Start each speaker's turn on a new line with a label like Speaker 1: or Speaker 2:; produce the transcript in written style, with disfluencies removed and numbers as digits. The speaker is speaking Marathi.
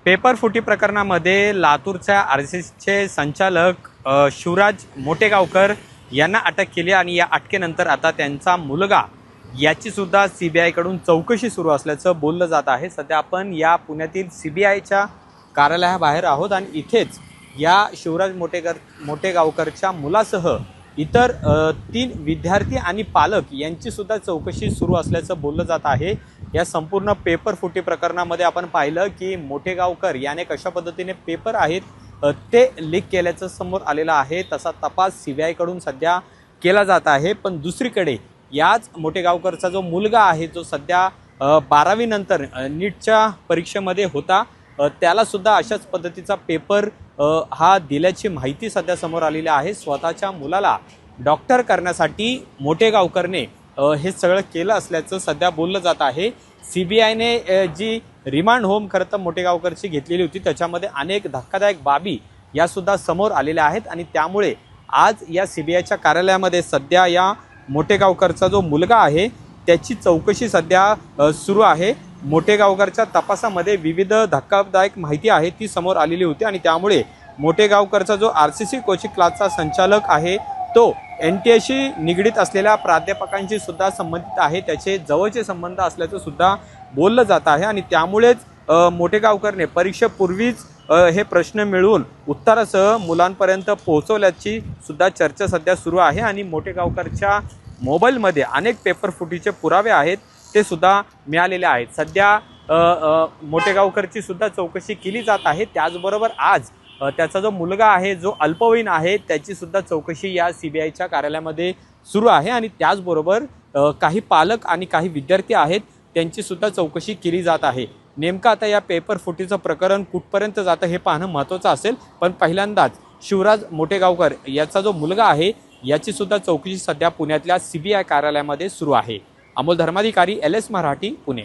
Speaker 1: पेपर फुटी प्रकरणामध्ये लातूरच्या आरसीसीचे संचालक शिवराज मोटेगावकर यांना अटक केली आणि या अटकेनंतर आता त्यांचा मुलगा याची सुद्धा सीबीआयकडून चौकशी सुरू असल्याचं बोललं जात आहे। सध्या आपण या पुण्यातील सीबीआयच्या कार्यालयाबाहेर आहोत आणि इथेच या शिवराज मोटेगावकरच्या मुलासह इतर 3 विद्यार्थी आणि पालक यांची सुद्धा चौकशी सुरू असल्याचं बोललं जात आहे। या संपूर्ण पेपर फुटी प्रकरणामध्ये आपण पाहिलं की मोटेगावकर याने कशा पद्धतीने पेपर आहेत ते लीक केल्याचं समोर आलेलं आहे। तसा तपास सीबीआयकडून सध्या केला जात आहे। पण दुसरीकडे याच मोटेगावकरचा जो मुलगा आहे जो सध्या 12वी नंतर नीटच्या परीक्षेमध्ये होता त्याला सुद्धा अशाच पद्धतीचा पेपर हा दिल्याची माहिती सध्या समोर आलेली आहे। स्वतःच्या मुलाला डॉक्टर करण्यासाठी मोटेगावकरने हे सगळं केलं असल्याचं सध्या बोललं जात आहे। सीबीआयने जी रिमांड होम खरं तर मोटेगावकरची घेतलेली होती त्याच्यामध्ये अनेक धक्कादायक बाबी या सुद्धा समोर आलेल्या आहेत आणि त्यामुळे आज या सीबीआयच्या कार्यालयामध्ये सध्या या मोटेगावकरचा जो मुलगा आहे त्याची चौकशी सध्या सुरू आहे। मोटेगावकरच्या तपासामध्ये विविध धक्कादायक माहिती आहे ती समोर आलेली होती आणि त्यामुळे मोटेगावकरचा जो आरसीसी कोचिंग क्लासचा संचालक आहे तो एनटीएशी निगडीत असलेल्या प्राध्यापकांशी सुद्धा संबंधित आहे, त्याचे जवळचे संबंध असल्याचं सुद्धा बोललं जात आहे आणि त्यामुळेच मोटेगावकरने परीक्षेपूर्वीच हे प्रश्न मिळवून उत्तरासह मुलांपर्यंत पोहोचवल्याची सुद्धा चर्चा सध्या सुरू आहे आणि मोटेगावकरच्या मोबाईलमध्ये अनेक पेपर फुटीचे पुरावे आहेत ते सुद्धा मिळालेले आहेत। सध्या मोटेगावकरची सुद्धा चौकशी केली जात आहे। त्याचबरोबर आज त्याचा जो मुलगा आहे जो अल्पवयीन आहे त्याची सुद्धा चौकशी या सीबीआयच्या कार्यालयामध्ये सुरू आहे आणि त्याचबरोबर काही पालक आणि काही विद्यार्थी आहेत त्यांची सुद्धा चौकशी केली जात आहे। नेमकं आता या पेपर फुटीचं प्रकरण कुठपर्यंत जातं हे पाहणं महत्त्वाचं असेल। पण पहिल्यांदाच शिवराज मोटेगावकर याचा जो मुलगा आहे याची सुद्धा चौकशी सध्या पुण्यातल्या सीबीआय कार्यालयामध्ये सुरू आहे। अमोल धर्माधिकारी, LS मराठी, पुणे।